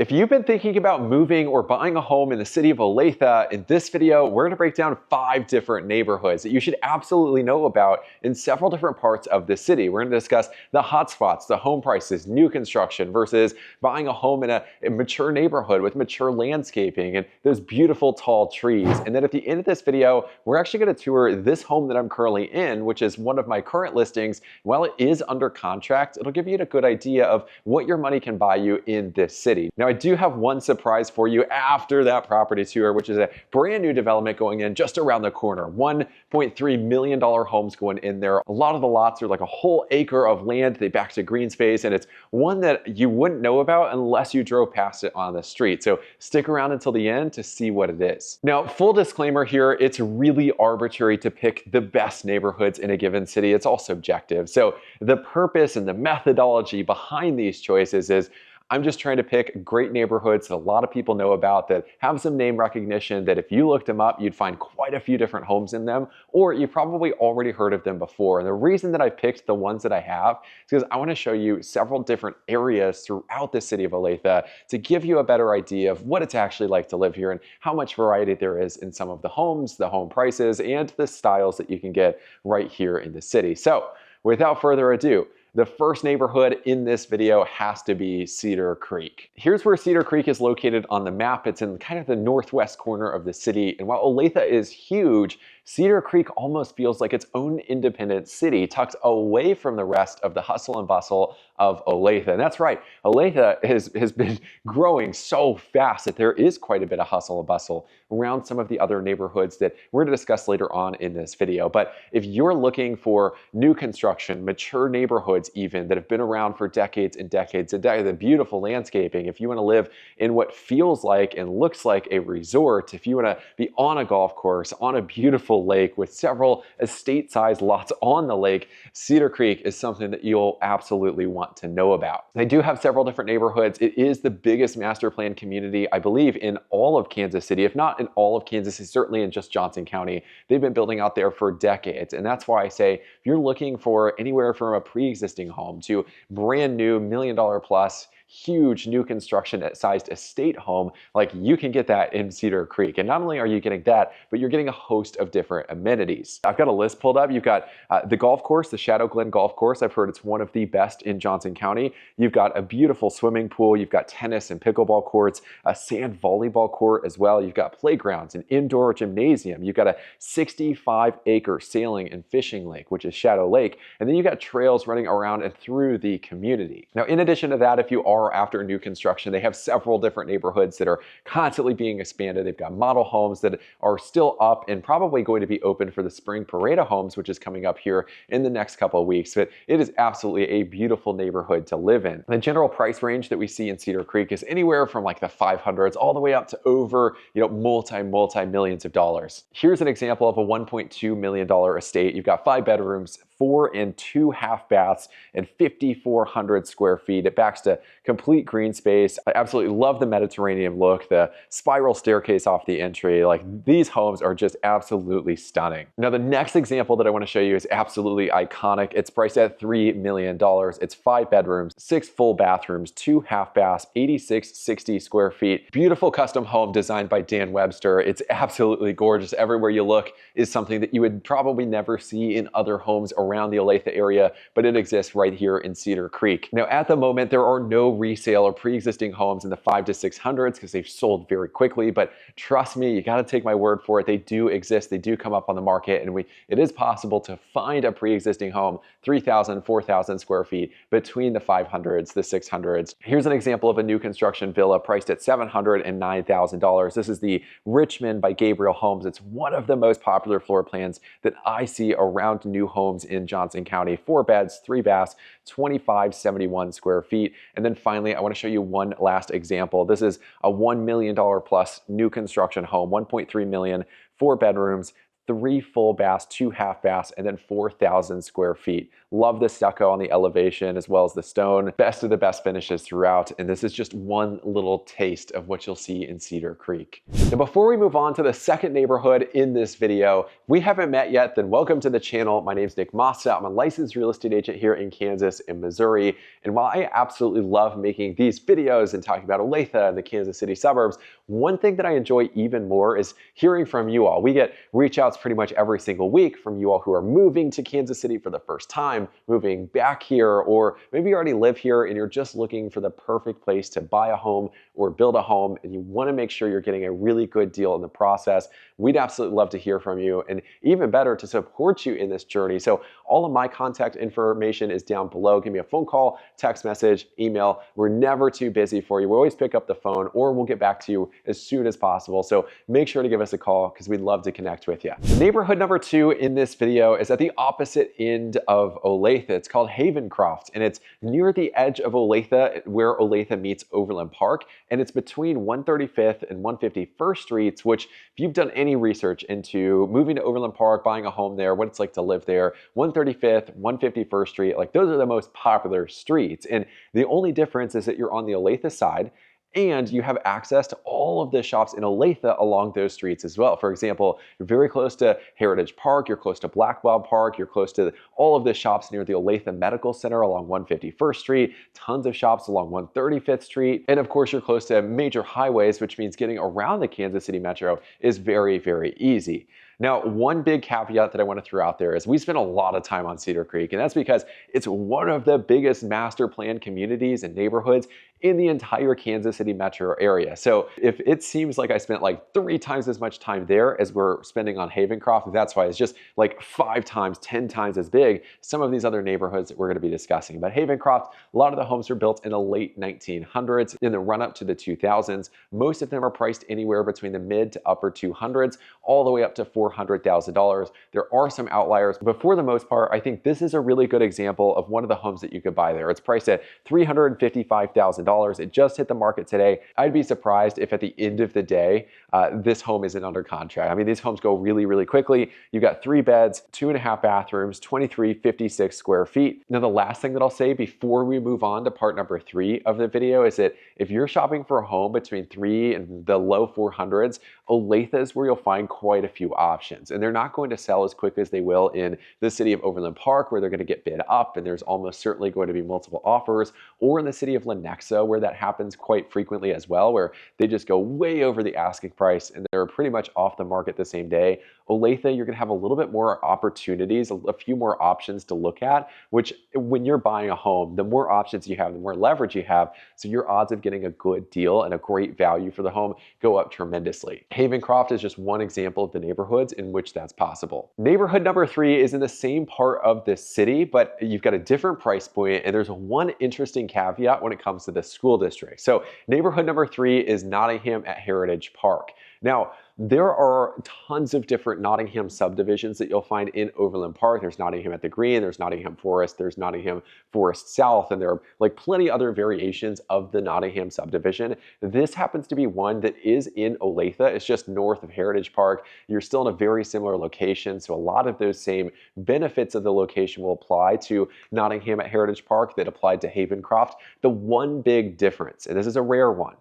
If you've been thinking about moving or buying a home in the city of Olathe, in this video, we're going to break down 5 different neighborhoods that you should absolutely know about in several different parts of the city. We're going to discuss the hotspots, the home prices, new construction versus buying a home in a mature neighborhood with mature landscaping and those beautiful tall trees. And then at the end of this video, we're actually going to tour this home that I'm currently in, which is one of my current listings. While it is under contract, it'll give you a good idea of what your money can buy you in this city. Now, I do have one surprise for you after that property tour, which is a brand new development going in just around the corner. $1.3 million homes going in there. A lot of the lots are like a whole acre of land. They back to green space, and it's one that you wouldn't know about unless you drove past it on the street. So stick around until the end to see what it is. Now, full disclaimer here, it's really arbitrary to pick the best neighborhoods in a given city. It's all subjective. So the purpose and the methodology behind these choices is I'm just trying to pick great neighborhoods that a lot of people know about, that have some name recognition, that if you looked them up, you'd find quite a few different homes in them, or you probably already heard of them before. And the reason that I picked the ones that I have is because I want to show you several different areas throughout the city of Olathe to give you a better idea of what it's actually like to live here and how much variety there is in some of the homes, the home prices, and the styles that you can get right here in the city. So without further ado, the first neighborhood in this video has to be Cedar Creek. Here's where Cedar Creek is located on the map. It's in kind of the northwest corner of the city. And while Olathe is huge, Cedar Creek almost feels like its own independent city, tucked away from the rest of the hustle and bustle of Olathe. And that's right, Olathe has been growing so fast that there is quite a bit of hustle and bustle around some of the other neighborhoods that we're going to discuss later on in this video. But if you're looking for new construction, mature neighborhoods even that have been around for decades and decades and decades, the beautiful landscaping, if you want to live in what feels like and looks like a resort, if you want to be on a golf course, on a beautiful lake with several estate-sized lots on the lake, Cedar Creek is something that you'll absolutely want to know about. They do have several different neighborhoods. It is the biggest master plan community, I believe, in all of Kansas City, if not in all of Kansas City, certainly in just Johnson County. They've been building out there for decades. And that's why I say, if you're looking for anywhere from a pre-existing home to brand new $1 million plus huge new construction sized estate home, like you can get that in Cedar Creek. And not only are you getting that, but you're getting a host of different amenities. I've got a list pulled up. You've got the golf course, the Shadow Glen Golf Course. I've heard it's one of the best in Johnson County. You've got a beautiful swimming pool. You've got tennis and pickleball courts, a sand volleyball court as well. You've got playgrounds, an indoor gymnasium. You've got a 65-acre sailing and fishing lake, which is Shadow Lake. And then you've got trails running around and through the community. Now, in addition to that, if you are after new construction, they have several different neighborhoods that are constantly being expanded. They've got model homes that are still up and probably going to be open for the spring parade of homes, which is coming up here in the next couple of weeks. But it is absolutely a beautiful neighborhood to live in. The general price range that we see in Cedar Creek is anywhere from like the 500s all the way up to over, multi millions of dollars. Here's an example of a $1.2 million estate. You've got 5 bedrooms, 4 and 2 half baths, and 5,400 square feet. It backs to complete green space. I absolutely love the Mediterranean look, the spiral staircase off the entry. Like, these homes are just absolutely stunning. Now, the next example that I want to show you is absolutely iconic. It's priced at $3 million. It's 5 bedrooms, 6 full bathrooms, 2 half baths, 8660 square feet. Beautiful custom home designed by Dan Webster. It's absolutely gorgeous. Everywhere you look is something that you would probably never see in other homes around the Olathe area, but it exists right here in Cedar Creek. Now, at the moment, there are no resale or pre-existing homes in the 5 to 600s because they've sold very quickly, but trust me, you got to take my word for it. They do exist. They do come up on the market, and it is possible to find a pre-existing home, 3,000, 4,000 square feet between the 500s, the 600s. Here's an example of a new construction villa priced at $709,000. This is the Richmond by Gabriel Homes. It's one of the most popular floor plans that I see around new homes in Johnson County. 4 beds, 3 baths, 2,571 square feet. And then finally, I want to show you one last example. This is a $1 million plus new construction home, 1.3 million, 4 bedrooms, 3 full baths, 2 half baths, and then 4,000 square feet. Love the stucco on the elevation as well as the stone. Best of the best finishes throughout, and this is just one little taste of what you'll see in Cedar Creek. Now before we move on to the second neighborhood in this video, if we haven't met yet, then welcome to the channel. My name is Nick Masta. I'm a licensed real estate agent here in Kansas and Missouri, and while I absolutely love making these videos and talking about Olathe and the Kansas City suburbs, one thing that I enjoy even more is hearing from you all. We get reach outs pretty much every single week from you all who are moving to Kansas City for the first time, moving back here, or maybe you already live here and you're just looking for the perfect place to buy a home or build a home, and you want to make sure you're getting a really good deal in the process. We'd absolutely love to hear from you, and even better, to support you in this journey. So all of my contact information is down below. Give me a phone call, text message, email. We're never too busy for you. We always pick up the phone, or we'll get back to you as soon as possible. So make sure to give us a call because we'd love to connect with you. Neighborhood number 2 in this video is at the opposite end of Olathe. It's called Havencroft, and it's near the edge of Olathe where Olathe meets Overland Park, and it's between 135th and 151st Streets, which if you've done any research into moving to Overland Park, buying a home there, what it's like to live there, 135th, 151st Street, like those are the most popular streets. And the only difference is that you're on the Olathe side, and you have access to all of the shops in Olathe along those streets as well. For example, you're very close to Heritage Park, you're close to Blackwell Park, you're close to all of the shops near the Olathe Medical Center along 151st Street, tons of shops along 135th Street, and of course you're close to major highways, which means getting around the Kansas City Metro is very, very easy. Now, one big caveat that I want to throw out there is we spend a lot of time on Cedar Creek, and that's because it's one of the biggest master plan communities and neighborhoods in the entire Kansas City metro area. So if it seems like I spent like 3 times as much time there as we're spending on Havencroft, that's why it's just like 5 times, 10 times as big as some of these other neighborhoods that we're going to be discussing. But Havencroft, a lot of the homes were built in the late 1900s, in the run up to the 2000s. Most of them are priced anywhere between the mid to upper 200s, all the way up to $400,000. There are some outliers, but for the most part, I think this is a really good example of one of the homes that you could buy there. It's priced at $355,000. It just hit the market today. I'd be surprised if at the end of the day, this home isn't under contract. I mean, these homes go really, really quickly. You've got 3 beds, 2.5 bathrooms, 2,356 square feet. Now, the last thing that I'll say before we move on to part number 3 of the video is that if you're shopping for a home between 3 and the low 400s, Olathe is where you'll find quite a few options. And they're not going to sell as quick as they will in the city of Overland Park, where they're going to get bid up and there's almost certainly going to be multiple offers, or in the city of Lenexa, where that happens quite frequently as well, where they just go way over the asking price and they're pretty much off the market the same day. Olathe, you're going to have a little bit more opportunities, a few more options to look at, which when you're buying a home, the more options you have, the more leverage you have, so your odds of getting a good deal and a great value for the home go up tremendously. Havencroft is just one example of the neighborhoods in which that's possible. Neighborhood number 3 is in the same part of the city, but you've got a different price point, and there's one interesting caveat when it comes to the school district. So neighborhood number 3 is Nottingham at Heritage Park. Now, there are tons of different Nottingham subdivisions that you'll find in Overland Park. There's Nottingham at the Green, there's Nottingham Forest, there's Nottingham Forest South, and there are like plenty other variations of the Nottingham subdivision. This happens to be one that is in Olathe. It's just north of Heritage Park. You're still in a very similar location, so a lot of those same benefits of the location will apply to Nottingham at Heritage Park that applied to Havencroft. The one big difference, and this is a rare one,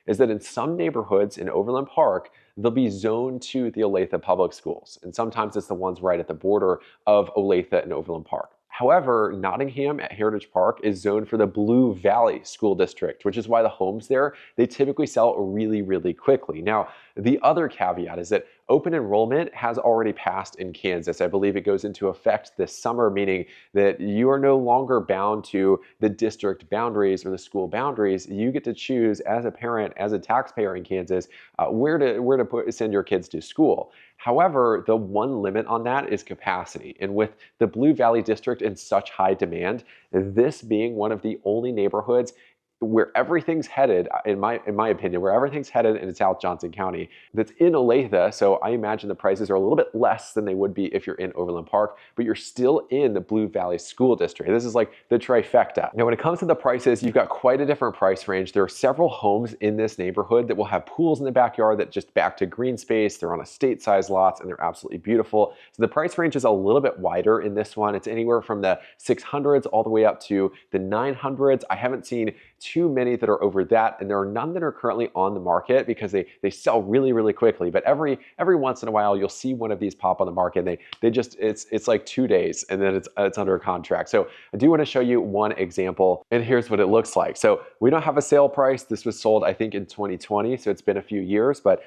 is that in some neighborhoods in Overland Park, they'll be zoned to the Olathe public schools. And sometimes it's the ones right at the border of Olathe and Overland Park. However, Nottingham at Heritage Park is zoned for the Blue Valley School District, which is why the homes there, they typically sell really, really quickly. Now, the other caveat is that open enrollment has already passed in Kansas. I believe it goes into effect this summer, meaning that you are no longer bound to the district boundaries or the school boundaries. You get to choose as a parent, as a taxpayer in Kansas, where to send your kids to school. However, the one limit on that is capacity. And with the Blue Valley District in such high demand, this being one of the only neighborhoods where everything's headed, in my opinion, where everything's headed in South Johnson County. That's in Olathe, so I imagine the prices are a little bit less than they would be if you're in Overland Park, but you're still in the Blue Valley School District. This is like the trifecta. Now, when it comes to the prices, you've got quite a different price range. There are several homes in this neighborhood that will have pools in the backyard that just back to green space. They're on estate-sized lots, and they're absolutely beautiful. So the price range is a little bit wider in this one. It's anywhere from the 600s all the way up to the 900s. I haven't seen too many that are over that, and there are none that are currently on the market because they sell really, really quickly. But every once in a while, you'll see one of these pop on the market. And they just it's like 2 days, and then it's under contract. So I do want to show you one example, and here's what it looks like. So we don't have a sale price. This was sold, I think, in 2020, so it's been a few years. But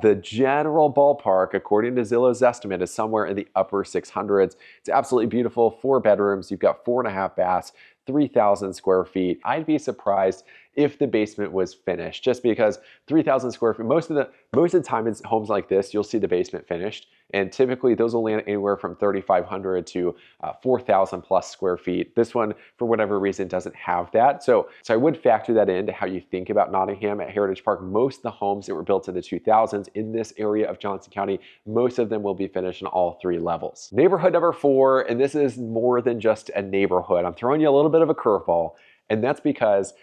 the general ballpark, according to Zillow's estimate, is somewhere in the upper 600s. It's absolutely beautiful. 4 bedrooms. You've got 4.5 baths. 3,000 square feet. I'd be surprised if the basement was finished, just because 3,000 square feet, most of the time in homes like this, you'll see the basement finished. And typically those will land anywhere from 3,500 to 4,000 plus square feet. This one, for whatever reason, doesn't have that. So I would factor that into how you think about Nottingham at Heritage Park. Most of the homes that were built in the 2000s in this area of Johnson County, most of them will be finished on all 3 levels. Neighborhood number 4, and this is more than just a neighborhood. I'm throwing you a little bit of a curveball, and that's because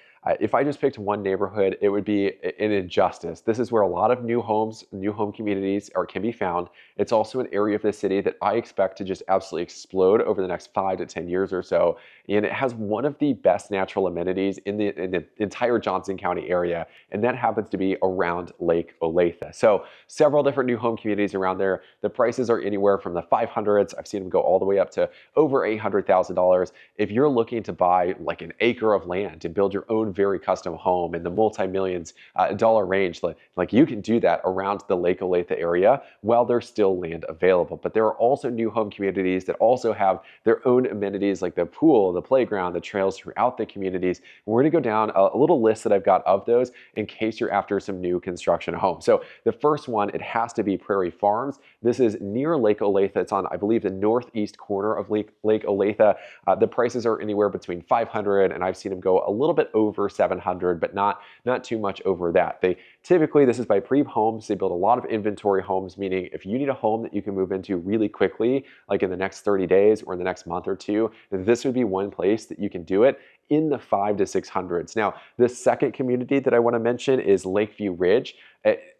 if I just picked one neighborhood, it would be an injustice. This is where a lot of new home communities can be found. It's also an area of the city that I expect to just absolutely explode over the next 5 to 10 years or so. And it has one of the best natural amenities in the entire Johnson County area, and that happens to be around Lake Olathe. So several different new home communities around there. The prices are anywhere from the 500s. I've seen them go all the way up to over $800,000. If you're looking to buy like an acre of land to build your own very custom home in the multi-millions dollar range, like you can do that around the Lake Olathe area while there's still land available. But there are also new home communities that also have their own amenities like the pool, the playground, the trails throughout the communities. We're going to go down a little list that I've got of those in case you're after some new construction homes. So the first one, it has to be Prairie Farms. This is near Lake Olathe. It's on, I believe, the northeast corner of Lake Olathe. The prices are anywhere between 500 and I've seen them go a little bit over 700, but not too much over that. Typically, this is by Preve Homes. They build a lot of inventory homes, meaning if you need a home that you can move into really quickly, like in the next 30 days or in the next month or two, this would be one place that you can do it in the 5 to 600s. Now, the second community that I want to mention is Lakeview Ridge.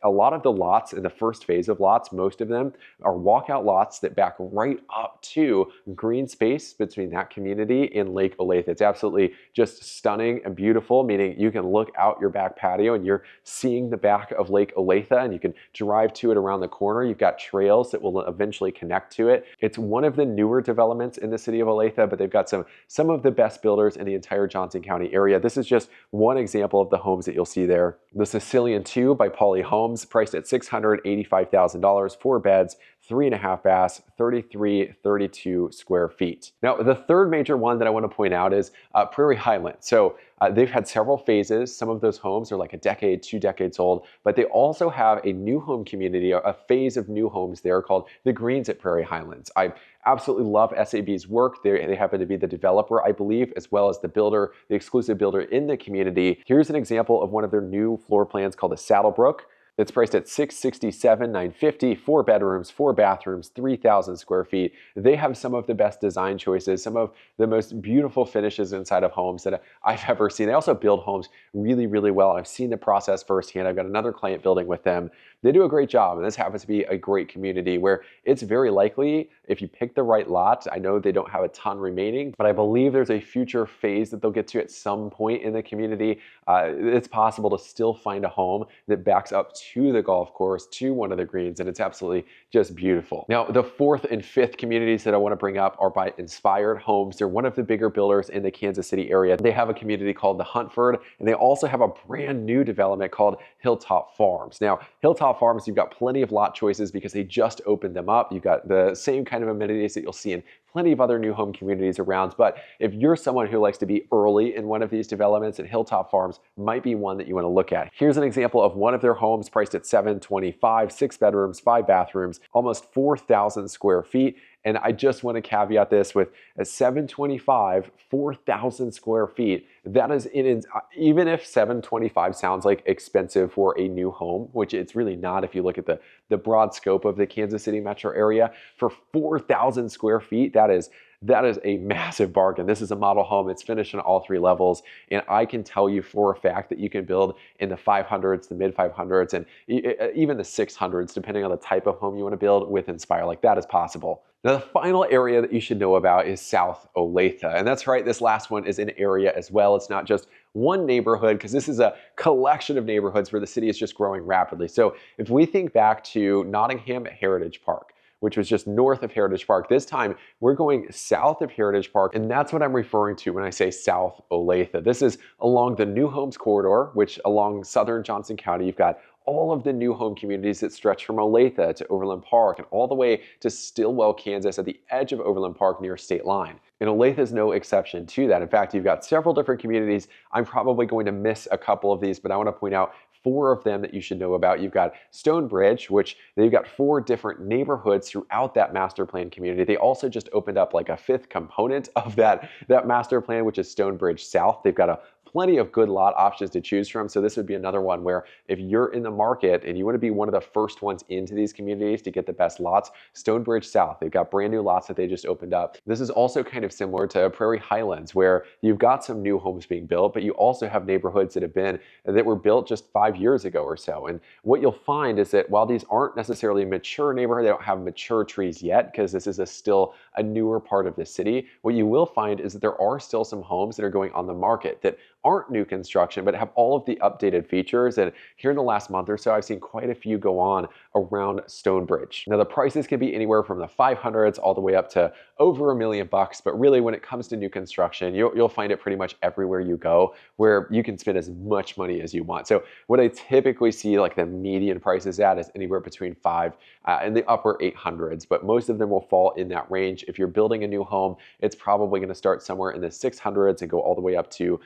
A lot of the lots in the first phase of lots, most of them are walkout lots that back right up to green space between that community and Lake Olathe. It's absolutely just stunning and beautiful, meaning you can look out your back patio and you're seeing the back of Lake Olathe, and you can drive to it around the corner. You've got trails that will eventually connect to it. It's one of the newer developments in the city of Olathe, but they've got some of the best builders in the entire Johnson County area. This is just one example of the homes that you'll see there. The Sicilian 2 by Pauley Homes, priced at $685,000, 4 beds, 3.5 baths, 32 square feet. Now, the third major one that I want to point out is Prairie Highland. So they've had several phases. Some of those homes are like a decade, 2 decades old, but they also have a new home community, a phase of new homes there called the Greens at Prairie Highlands. I absolutely love SAB's work. They happen to be the developer, I believe, as well as the builder, the exclusive builder in the community. Here's an example of one of their new floor plans called the Saddlebrook. It's priced at $667,950, 4 bedrooms, 4 bathrooms, 3,000 square feet. They have some of the best design choices, some of the most beautiful finishes inside of homes that I've ever seen. They also build homes really, really well. I've seen the process firsthand. I've got another client building with them. They do a great job, and this happens to be a great community where it's very likely, if you pick the right lot, I know they don't have a ton remaining, but I believe there's a future phase that they'll get to at some point in the community. It's possible to still find a home that backs up to the golf course, to one of the greens, and it's absolutely just beautiful. Now, the fourth and fifth communities that I want to bring up are by Inspired Homes. They're one of the bigger builders in the Kansas City area. They have a community called the Huntford, and they also have a brand new development called Hilltop Farms. Now, Hilltop Farms, you've got plenty of lot choices because they just opened them up. You've got the same kind of amenities that you'll see in plenty of other new home communities around. But if you're someone who likes to be early in one of these developments, then Hilltop Farms might be one that you want to look at. Here's an example of one of their homes priced at $725,000, 6 bedrooms, 5 bathrooms, almost 4,000 square feet. And I just want to caveat this with a $725,000, 4,000 square feet. that is even if 725 sounds like expensive for a new home, which it's really not if you look at the broad scope of the Kansas City metro area, for 4,000 square feet, that is a massive bargain. This is a model home. It's finished on all 3 levels. And I can tell you for a fact that you can build in the 500s, the mid 500s, and even the 600s, depending on the type of home you want to build with Inspire. Like, that is possible. Now, the final area that you should know about is South Olathe. And that's right, this last one is an area as well. It's not just one neighborhood, because this is a collection of neighborhoods where the city is just growing rapidly. So if we think back to Nottingham Heritage Park, which was just north of Heritage Park. This time, we're going south of Heritage Park, and that's what I'm referring to when I say South Olathe. This is along the New Homes Corridor, which along southern Johnson County, you've got all of the new home communities that stretch from Olathe to Overland Park and all the way to Stillwell, Kansas, at the edge of Overland Park near state line. And Olathe is no exception to that. In fact, you've got several different communities. I'm probably going to miss a couple of these, but I want to point out 4 of them that you should know about. You've got Stonebridge, which they've got 4 different neighborhoods throughout that master plan community. They also just opened up like a 5th component of that master plan, which is Stonebridge South. They've got plenty of good lot options to choose from. So this would be another one where if you're in the market and you want to be one of the first ones into these communities to get the best lots, Stonebridge South, they've got brand new lots that they just opened up. This is also kind of similar to Prairie Highlands, where you've got some new homes being built, but you also have neighborhoods that were built just 5 years ago or so. And what you'll find is that while these aren't necessarily mature neighborhoods, they don't have mature trees yet, because this is still a newer part of the city. What you will find is that there are still some homes that are going on the market that aren't new construction, but have all of the updated features. And here in the last month or so, I've seen quite a few go on around Stonebridge. Now, the prices can be anywhere from the 500s all the way up to over $1 million, but really when it comes to new construction, you'll find it pretty much everywhere you go, where you can spend as much money as you want. So what I typically see like the median prices at is anywhere between 5 and the upper 800s, but most of them will fall in that range. If you're building a new home, it's probably going to start somewhere in the 600s and go all the way up to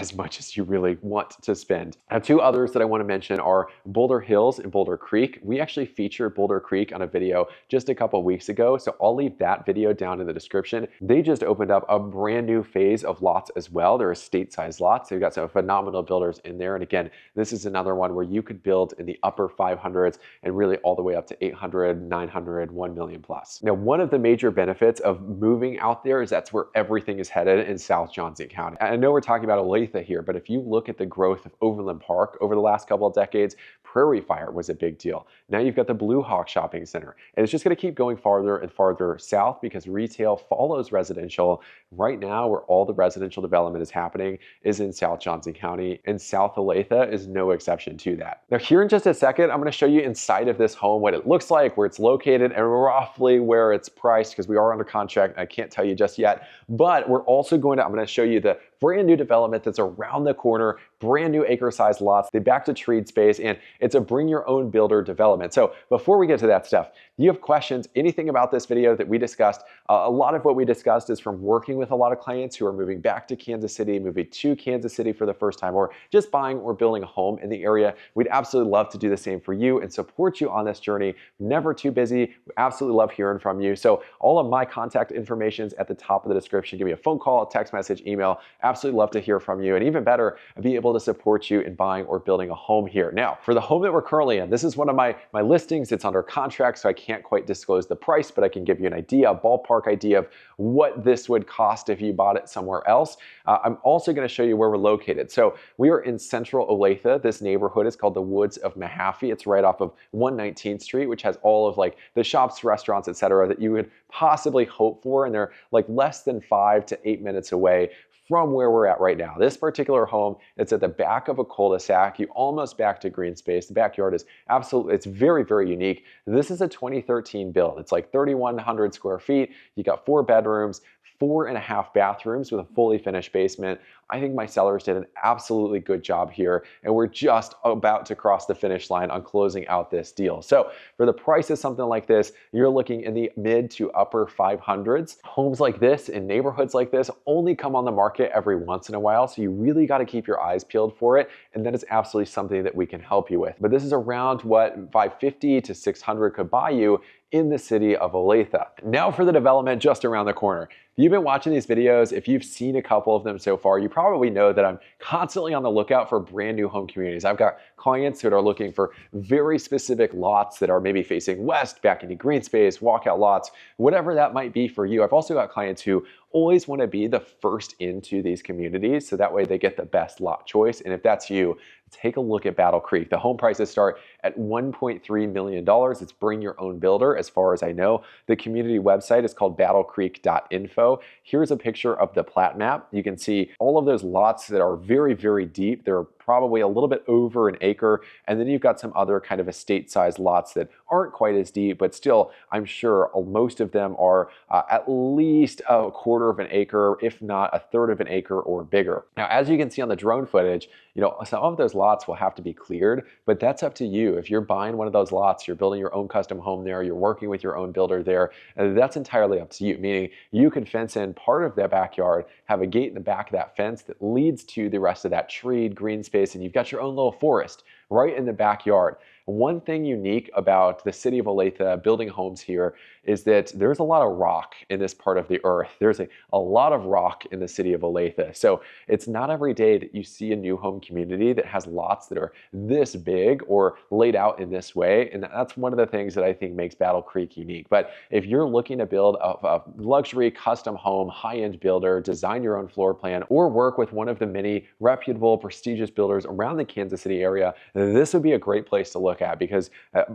as much as you really want to spend. Now, 2 others that I want to mention are Boulder Hills and Boulder Creek. We actually featured Boulder Creek on a video just a couple weeks ago, so I'll leave that video down in the description. They just opened up a brand new phase of lots as well. They're estate-sized lots. They've got some phenomenal builders in there. And again, this is another one where you could build in the upper 500s and really all the way up to 800, 900, 1 million plus. Now, one of the major benefits of moving out there is that's where everything is headed in South Johnson County. I know we're talking about Olathe here, but if you look at the growth of Overland Park over the last couple of decades, Prairie Fire was a big deal. Now you've got the Blue Hawk Shopping Center, and it's just going to keep going farther and farther south because retail follows residential. Right now, where all the residential development is happening is in South Johnson County, and South Olathe is no exception to that. Now here in just a second, I'm going to show you inside of this home what it looks like, where it's located, and roughly where it's priced, because we are under contract and I can't tell you just yet. But we're also I'm going to show you the brand new development that's around the corner, brand new acre-sized lots. They back to treed space, and it's a bring your own builder development. So before we get to that stuff, do you have questions, anything about this video that we discussed? A lot of what we discussed is from working with a lot of clients who are moving back to Kansas City, moving to Kansas City for the first time, or just buying or building a home in the area. We'd absolutely love to do the same for you and support you on this journey. Never too busy. We absolutely love hearing from you. So all of my contact information is at the top of the description. Give me a phone call, a text message, email. Absolutely love to hear from you, and even better, be able to support you in buying or building a home here. Now, for the home that we're currently in, this is one of my listings. It's under contract, so I can't quite disclose the price, but I can give you an idea, a ballpark idea of what this would cost if you bought it somewhere else. I'm also going to show you where we're located. So we are in central Olathe. This neighborhood is called the Woods of Mahaffey. It's right off of 119th Street, which has all of like the shops, restaurants, etc., that you would possibly hope for, and they're like less than 5 to 8 minutes away from where we're at right now. This particular home, it's at the back of a cul-de-sac. You almost back to green space. The backyard is absolutely, it's very, very unique. This is a 2013 build. It's like 3,100 square feet. You got 4 bedrooms, 4.5 bathrooms with a fully finished basement. I think my sellers did an absolutely good job here, and we're just about to cross the finish line on closing out this deal. So for the price of something like this, you're looking in the mid to upper 500s. Homes like this in neighborhoods like this only come on the market every once in a while, so you really got to keep your eyes peeled for it, and that is absolutely something that we can help you with. But this is around what 550 to 600 could buy you in the city of Olathe. Now for the development just around the corner. If you've been watching these videos, if you've seen a couple of them so far, you probably know that I'm constantly on the lookout for brand new home communities. I've got clients that are looking for very specific lots that are maybe facing west, back into green space, walkout lots, whatever that might be for you. I've also got clients who always want to be the first into these communities, so that way they get the best lot choice. And if that's you, take a look at Battle Creek. The home prices start at $1.3 million. It's bring your own builder, as far as I know. The community website is called battlecreek.info. Here's a picture of the plat map. You can see all of those lots that are very, very deep. They're probably a little bit over an acre. And then you've got some other kind of estate-sized lots that aren't quite as deep, but still, I'm sure most of them are at least a quarter of an acre, if not a third of an acre or bigger. Now, as you can see on the drone footage, some of those lots will have to be cleared, but that's up to you. If you're buying one of those lots, you're building your own custom home there, you're working with your own builder there, that's entirely up to you, meaning you can fence in part of that backyard, have a gate in the back of that fence that leads to the rest of that treed green space, and you've got your own little forest right in the backyard. One thing unique about the city of Olathe building homes here is that there's a lot of rock in this part of the earth. There's a lot of rock in the city of Olathe. So it's not every day that you see a new home community that has lots that are this big or laid out in this way. And that's one of the things that I think makes Battle Creek unique. But if you're looking to build a luxury custom home, high-end builder, design your own floor plan, or work with one of the many reputable, prestigious builders around the Kansas City area, this would be a great place to look at, because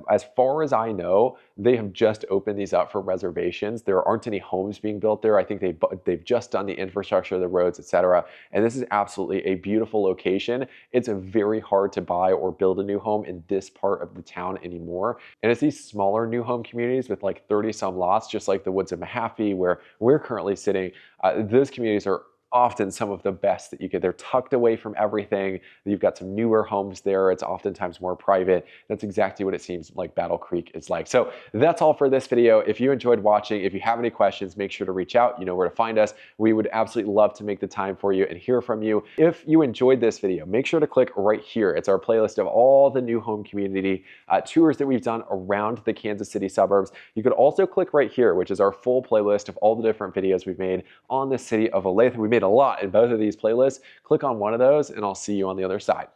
as far as I know, they have just opened these up for reservations. There aren't any homes being built there. I think they've just done the infrastructure, the roads, etc. And this is absolutely a beautiful location. It's very hard to buy or build a new home in this part of the town anymore. And it's these smaller new home communities with like 30 some lots, just like the Woods of Mahaffey, where we're currently sitting. Those communities are often some of the best that you get. They're tucked away from everything. You've got some newer homes there. It's oftentimes more private. That's exactly what it seems like Battle Creek is like. So that's all for this video. If you enjoyed watching, if you have any questions, make sure to reach out. You know where to find us. We would absolutely love to make the time for you and hear from you. If you enjoyed this video, make sure to click right here. It's our playlist of all the new home community tours that we've done around the Kansas City suburbs. You could also click right here, which is our full playlist of all the different videos we've made on the city of Olathe. We made a lot in both of these playlists. Click on one of those and I'll see you on the other side.